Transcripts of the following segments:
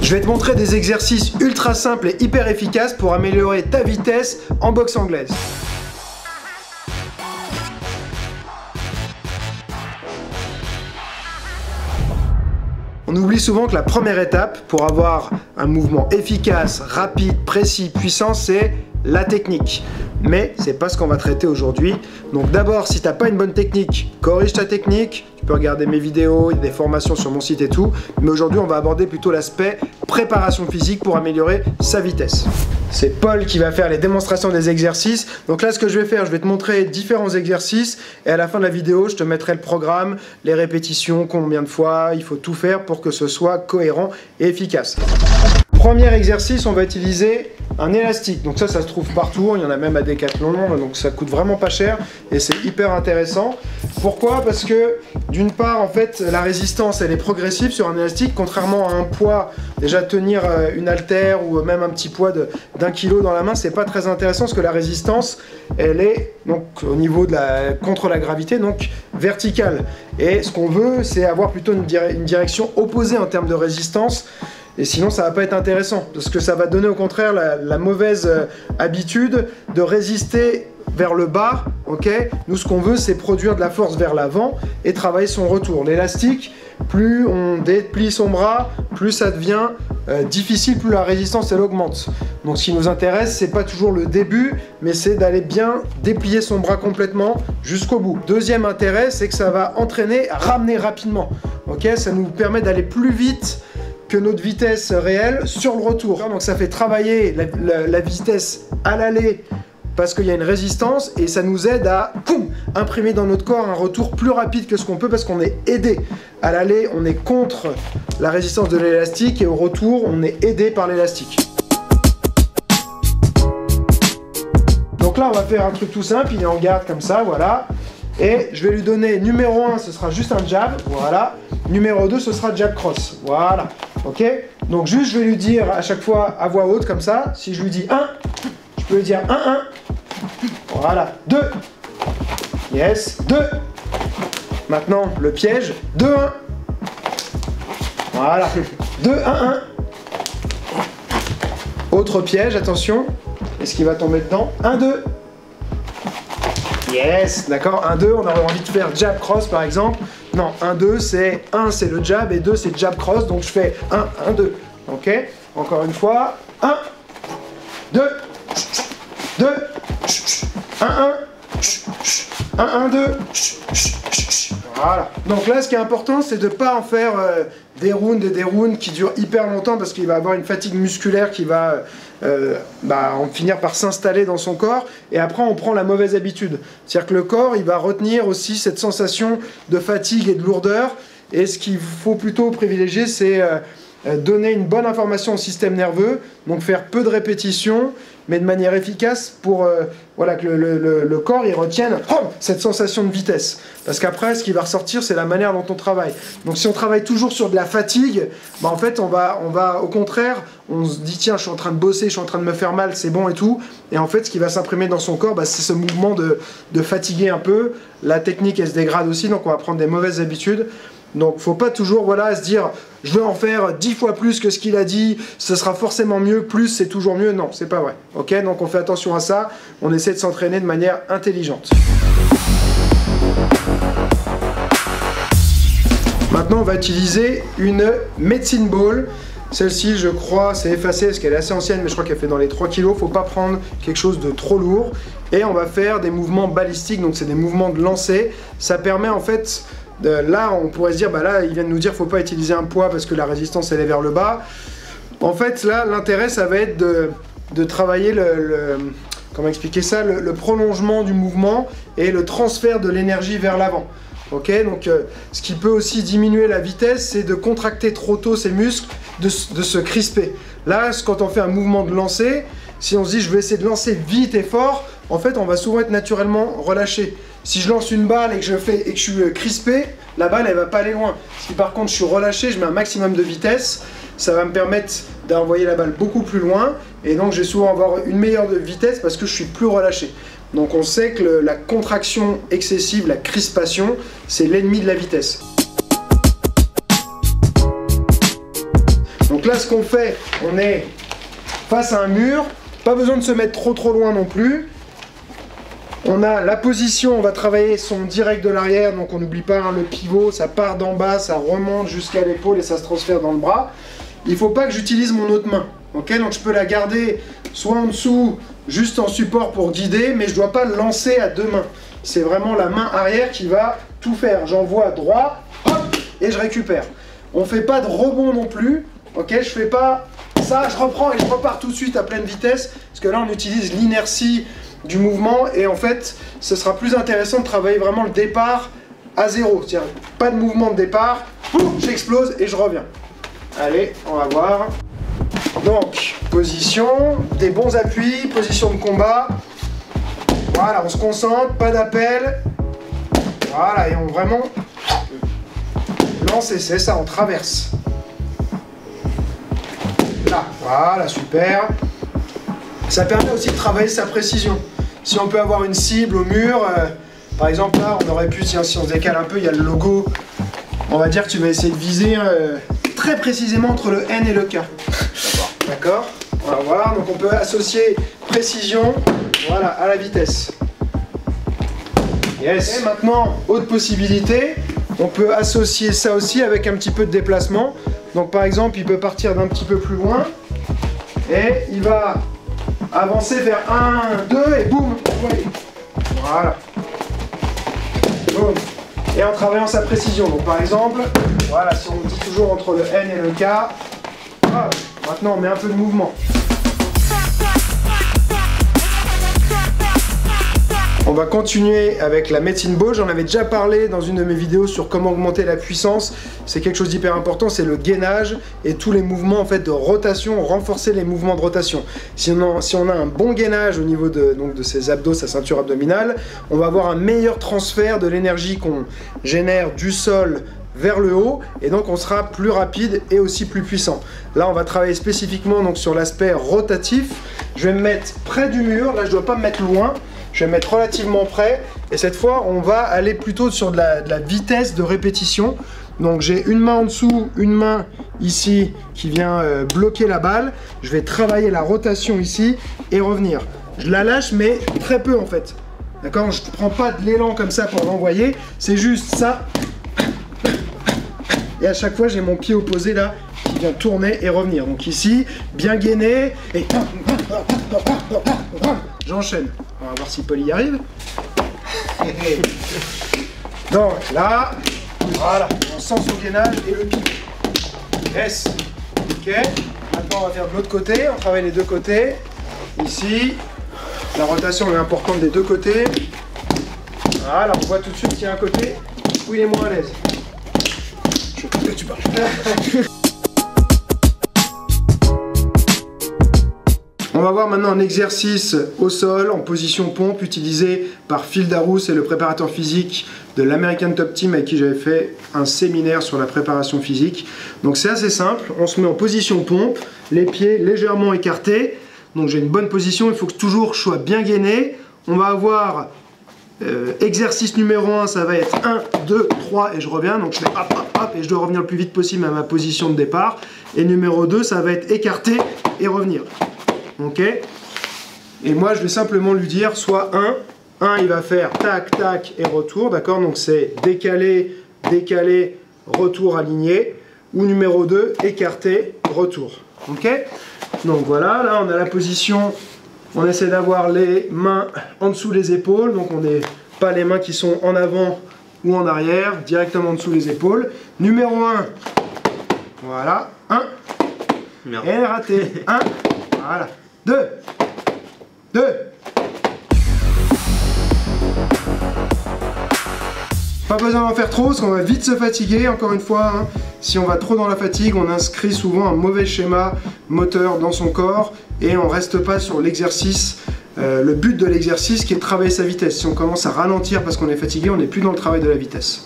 Je vais te montrer des exercices ultra simples et hyper efficaces pour améliorer ta vitesse en boxe anglaise. On oublie souvent que la première étape pour avoir un mouvement efficace, rapide, précis, puissant, c'est la technique. Mais c'est pas ce qu'on va traiter aujourd'hui. Donc d'abord, si t'as pas une bonne technique, corrige ta technique. Tu peux regarder mes vidéos, il y a des formations sur mon site et tout. Mais aujourd'hui, on va aborder plutôt l'aspect préparation physique pour améliorer sa vitesse. C'est Paul qui va faire les démonstrations des exercices. Donc là, ce que je vais faire, je vais te montrer différents exercices. Et à la fin de la vidéo, je te mettrai le programme, les répétitions, combien de fois. Il faut tout faire pour que ce soit cohérent et efficace. Premier exercice, on va utiliser un élastique. Donc ça se trouve partout, il y en a même à Decathlon, donc ça coûte vraiment pas cher et c'est hyper intéressant. Pourquoi? Parce que d'une part, en fait, la résistance elle est progressive sur un élastique, contrairement à un poids. Déjà tenir une haltère ou même un petit poids d'1 kg dans la main, c'est pas très intéressant parce que la résistance, elle est donc au niveau de contre la gravité, donc verticale. Et ce qu'on veut, c'est avoir plutôt une direction opposée en termes de résistance. Et sinon, ça va pas être intéressant, parce que ça va donner au contraire la mauvaise habitude de résister vers le bas, ok? Nous, ce qu'on veut, c'est produire de la force vers l'avant et travailler son retour. L'élastique, plus on déplie son bras, plus ça devient difficile, plus la résistance, elle augmente. Donc, ce qui nous intéresse, c'est pas toujours le début, mais c'est d'aller bien déplier son bras complètement jusqu'au bout. Deuxième intérêt, c'est que ça va entraîner à ramener rapidement, ok? Ça nous permet d'aller plus vite que notre vitesse réelle sur le retour. Donc ça fait travailler la vitesse à l'aller parce qu'il y a une résistance et ça nous aide à imprimer dans notre corps un retour plus rapide que ce qu'on peut parce qu'on est aidé. À l'aller, on est contre la résistance de l'élastique et au retour, on est aidé par l'élastique. Donc là, on va faire un truc tout simple, il est en garde comme ça, voilà. Et je vais lui donner numéro 1, ce sera juste un jab, voilà. Numéro 2, ce sera jab cross, voilà. Ok? Donc juste, je vais lui dire à chaque fois à voix haute comme ça. Si je lui dis 1, je peux lui dire 1, 1. Voilà. 2. Yes. 2. Maintenant, le piège. 2, 1. Voilà. 2, 1, 1. Autre piège, attention. Est-ce qu'il va tomber dedans? 1, 2. Yes, d'accord, 1, 2, on aurait envie de faire jab cross par exemple. Non, 1, 2, c'est 1, c'est le jab et 2, c'est jab cross. Donc je fais 1, 1, 2. Ok, encore une fois. 1, 2, 2, 1, 1, 1, 1, 2. Voilà. Donc là, ce qui est important, c'est de ne pas en faire des rounds qui durent hyper longtemps parce qu'il va avoir une fatigue musculaire qui va en finir par s'installer dans son corps et après on prend la mauvaise habitude. C'est-à-dire que le corps, il va retenir aussi cette sensation de fatigue et de lourdeur et ce qu'il faut plutôt privilégier, c'est donner une bonne information au système nerveux, donc faire peu de répétitions, mais de manière efficace pour voilà, que le corps il retienne cette sensation de vitesse. Parce qu'après, ce qui va ressortir, c'est la manière dont on travaille. Donc si on travaille toujours sur de la fatigue, bah, en fait, on va au contraire, on se dit tiens, je suis en train de bosser, je suis en train de me faire mal, c'est bon et tout. Et en fait, ce qui va s'imprimer dans son corps, bah, c'est ce mouvement de fatiguer un peu. La technique, elle se dégrade aussi, donc on va prendre des mauvaises habitudes. Donc faut pas toujours voilà, se dire je veux en faire 10 fois plus que ce qu'il a dit, ce sera forcément mieux, plus c'est toujours mieux. Non, c'est pas vrai. Ok, donc on fait attention à ça, on essaie de s'entraîner de manière intelligente. Maintenant on va utiliser une medicine ball. Celle-ci je crois c'est effacé parce qu'elle est assez ancienne mais je crois qu'elle fait dans les 3 kg. Faut pas prendre quelque chose de trop lourd. Et on va faire des mouvements balistiques, donc c'est des mouvements de lancer. Ça permet en fait... Là, on pourrait se dire, bah là, il vient de nous dire faut pas utiliser un poids parce que la résistance elle est vers le bas. En fait, là, l'intérêt, ça va être de travailler comment expliquer ça, le prolongement du mouvement et le transfert de l'énergie vers l'avant. Ok, donc ce qui peut aussi diminuer la vitesse, c'est de contracter trop tôt ses muscles, de se crisper. Là, quand on fait un mouvement de lancer, si on se dit je vais essayer de lancer vite et fort, en fait, on va souvent être naturellement relâché. Si je lance une balle et que je suis crispé, la balle elle va pas aller loin. Si par contre je suis relâché, je mets un maximum de vitesse, ça va me permettre d'envoyer la balle beaucoup plus loin et donc je vais souvent avoir une meilleure vitesse parce que je suis plus relâché. Donc on sait que la contraction excessive, la crispation, c'est l'ennemi de la vitesse. Donc Donc là, ce qu'on fait, on est face à un mur, pas besoin de se mettre trop loin non plus. On a la position, on va travailler son direct de l'arrière, donc on n'oublie pas hein, le pivot, ça part d'en bas, ça remonte jusqu'à l'épaule et ça se transfère dans le bras. Il ne faut pas que j'utilise mon autre main, ok? Donc je peux la garder soit en dessous, juste en support pour guider, mais je ne dois pas le lancer à deux mains. C'est vraiment la main arrière qui va tout faire. J'envoie droit, hop, et je récupère. On ne fait pas de rebond non plus, ok? Je ne fais pas ça, je reprends et je repars tout de suite à pleine vitesse, parce que là on utilise l'inertie du mouvement et en fait ce sera plus intéressant de travailler vraiment le départ à zéro, c'est-à-dire pas de mouvement de départ, j'explose et je reviens. Allez, on va voir. Donc, position, des bons appuis, position de combat. Voilà, on se concentre, pas d'appel. Voilà, et on vraiment lance et c'est ça, on traverse. Là, voilà, super. Ça permet aussi de travailler sa précision. Si on peut avoir une cible au mur, par exemple là, on aurait pu, si on se décale un peu, il y a le logo. On va dire que tu vas essayer de viser très précisément entre le N et le K. D'accord? On va voir, donc on peut associer précision, voilà, à la vitesse. Yes. Et maintenant, autre possibilité, on peut associer ça aussi avec un petit peu de déplacement. Donc par exemple, il peut partir d'un petit peu plus loin et il va avancer vers 1, 2 et boum, voilà. Boum. Et en travaillant sa précision. Donc par exemple, voilà, si on dit toujours entre le N et le K, voilà. Maintenant on met un peu de mouvement. On va continuer avec la medicine ball. J'en avais déjà parlé dans une de mes vidéos sur comment augmenter la puissance. C'est quelque chose d'hyper important, c'est le gainage et tous les mouvements en fait de rotation, renforcer les mouvements de rotation. Si on a un bon gainage au niveau de ses abdos, sa ceinture abdominale, on va avoir un meilleur transfert de l'énergie qu'on génère du sol vers le haut et donc on sera plus rapide et aussi plus puissant. Là on va travailler spécifiquement donc sur l'aspect rotatif. Je vais me mettre près du mur, là je ne dois pas me mettre loin. Je vais me mettre relativement près et cette fois on va aller plutôt sur de la vitesse de répétition. Donc j'ai une main en dessous, une main ici qui vient bloquer la balle. Je vais travailler la rotation ici et revenir. Je la lâche mais très peu en fait. D'accord? Je ne prends pas de l'élan comme ça pour l'envoyer. C'est juste ça. Et à chaque fois j'ai mon pied opposé là qui vient tourner et revenir. Donc ici, bien gainé et j'enchaîne. On va voir si Paul y arrive. Donc là, voilà, on sent son gainage et le pied. Yes. Ok. Maintenant on va faire de l'autre côté, on travaille les deux côtés. Ici, la rotation est importante des deux côtés. Voilà, on voit tout de suite qu'il y a un côté où il est moins à l'aise. Je tu parles. On va voir maintenant un exercice au sol en position pompe utilisé par Phil Darousse et le préparateur physique de l'American Top Team avec qui j'avais fait un séminaire sur la préparation physique. Donc c'est assez simple, on se met en position pompe, les pieds légèrement écartés. Donc j'ai une bonne position, il faut que toujours je sois bien gainé. On va avoir exercice numéro 1, ça va être 1, 2, 3 et je reviens. Donc je fais hop, hop, hop et je dois revenir le plus vite possible à ma position de départ. Et numéro 2, ça va être écarté et revenir. Ok, et moi je vais simplement lui dire soit 1 il va faire tac tac et retour, d'accord, donc c'est décalé, décalé, retour aligné, ou numéro 2 écarté, retour. Ok, donc voilà, là on a la position, on essaie d'avoir les mains en dessous des épaules, donc on n'est pas les mains qui sont en avant ou en arrière, directement en dessous des épaules. Numéro 1, voilà, 1 et raté, 1, voilà. 2. Pas besoin d'en faire trop parce qu'on va vite se fatiguer. Encore une fois, hein, si on va trop dans la fatigue, on inscrit souvent un mauvais schéma moteur dans son corps et on reste pas sur l'exercice. Le but de l'exercice qui est de travailler sa vitesse. Si on commence à ralentir parce qu'on est fatigué, on n'est plus dans le travail de la vitesse.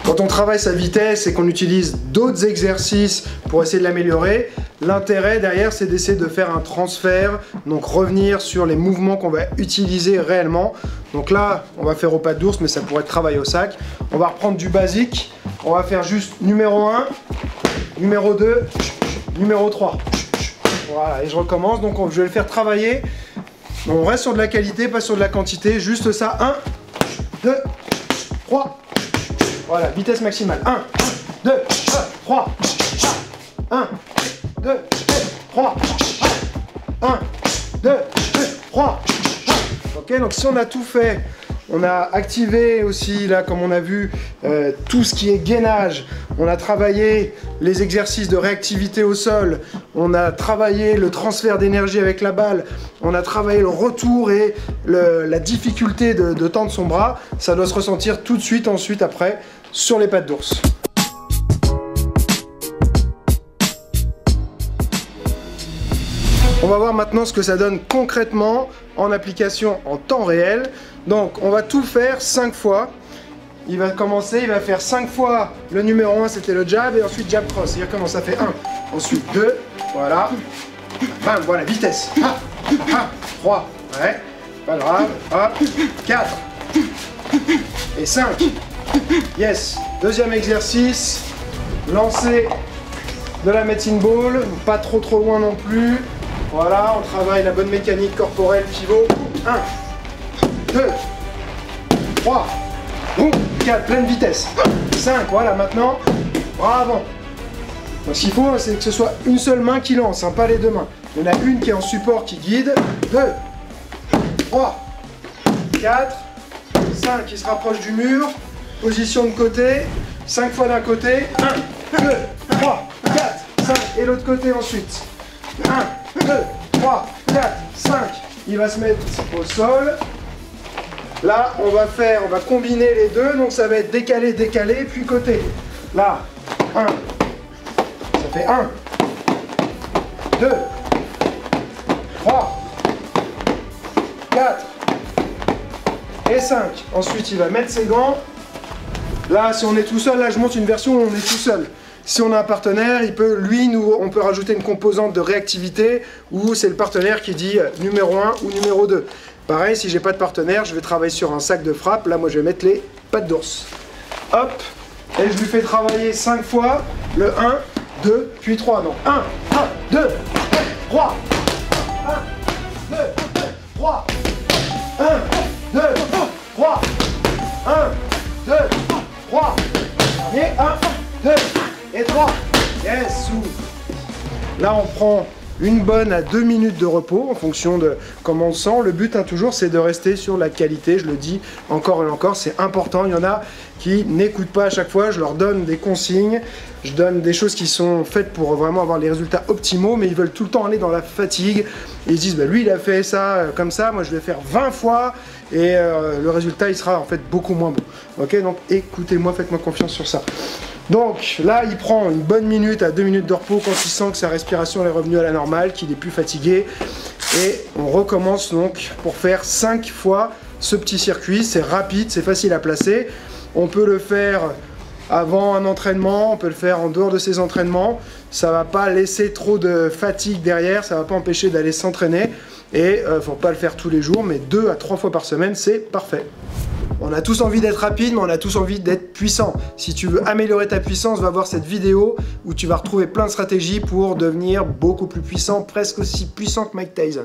Quand on travaille sa vitesse et qu'on utilise d'autres exercices pour essayer de l'améliorer, l'intérêt derrière c'est d'essayer de faire un transfert, donc revenir sur les mouvements qu'on va utiliser réellement. Donc là, on va faire au pas d'ours, mais ça pourrait être travail au sac. On va reprendre du basique. On va faire juste numéro 1, numéro 2, numéro 3. Voilà, et je recommence. Donc je vais le faire travailler. On reste sur de la qualité, pas sur de la quantité. Juste ça. 1, 2, 3. Voilà, vitesse maximale. 1, 2, 3. 1, 2, 3. 1, 2, 3. Ok, donc si on a tout fait, on a activé aussi, là, comme on a vu, tout ce qui est gainage. On a travaillé les exercices de réactivité au sol. On a travaillé le transfert d'énergie avec la balle. On a travaillé le retour et la difficulté de tendre son bras. Ça doit se ressentir tout de suite, ensuite, après, sur les pattes d'ours. On va voir maintenant ce que ça donne concrètement en application en temps réel. Donc on va tout faire 5 fois. Il va commencer, il va faire 5 fois le numéro 1, c'était le jab, et ensuite jab cross. C'est-à-dire comment ça fait 1, ensuite 2, voilà. Bam, voilà, vitesse. 3, ouais, pas grave. Hop, 4 et 5. Yes. Deuxième exercice, lancer de la medicine ball, pas trop loin non plus. Voilà, on travaille la bonne mécanique corporelle, pivot. 1, 2, 3, 4, pleine vitesse. 5, voilà, maintenant, bras avant. Donc ce qu'il faut, c'est que ce soit une seule main qui lance, hein, pas les deux mains. Il y en a une qui est en support, qui guide. 2, 3, 4, 5 qui se rapproche du mur. Position de côté. 5 fois d'un côté. 1, 2, 3, 4, 5. Et l'autre côté ensuite. 1, 2, 3, 4, 5. Il va se mettre au sol. Là, on va combiner les deux. Donc ça va être décalé, décalé, puis côté. Là, 1. Ça fait 1, 2, 3, 4 et 5. Ensuite, il va mettre ses gants. Là, si on est tout seul, là, je monte une version où on est tout seul. Si on a un partenaire, on peut rajouter une composante de réactivité où c'est le partenaire qui dit numéro 1 ou numéro 2. Pareil, si j'ai pas de partenaire, je vais travailler sur un sac de frappe. Là, moi, je vais mettre les pattes d'ours. Hop, et je lui fais travailler 5 fois le 1, 2, puis 3. Donc 1, 2, 3. 1, 2, 3. 1, 2, 3. 1, 2, 3. Et 1, 2 et 3. Yes, souffle. Là, on prend une bonne à 2 minutes de repos en fonction de comment on sent. Le but, hein, toujours, c'est de rester sur la qualité. Je le dis encore et encore, c'est important. Il y en a qui n'écoutent pas à chaque fois. Je leur donne des consignes. Je donne des choses qui sont faites pour vraiment avoir les résultats optimaux, mais ils veulent tout le temps aller dans la fatigue. Et ils se disent, bah, lui, il a fait ça comme ça, moi, je vais faire 20 fois, et le résultat, il sera en fait beaucoup moins bon. Ok, donc écoutez-moi, faites-moi confiance sur ça. Donc là, il prend une bonne minute à 2 minutes de repos quand il sent que sa respiration est revenue à la normale, qu'il est plus fatigué. Et on recommence donc pour faire 5 fois ce petit circuit. C'est rapide, c'est facile à placer. On peut le faire avant un entraînement, on peut le faire en dehors de ses entraînements. Ça ne va pas laisser trop de fatigue derrière, ça ne va pas empêcher d'aller s'entraîner. Et il ne faut pas le faire tous les jours, mais 2 à 3 fois par semaine, c'est parfait. On a tous envie d'être rapide, mais on a tous envie d'être puissant. Si tu veux améliorer ta puissance, va voir cette vidéo où tu vas retrouver plein de stratégies pour devenir beaucoup plus puissant, presque aussi puissant que Mike Tyson.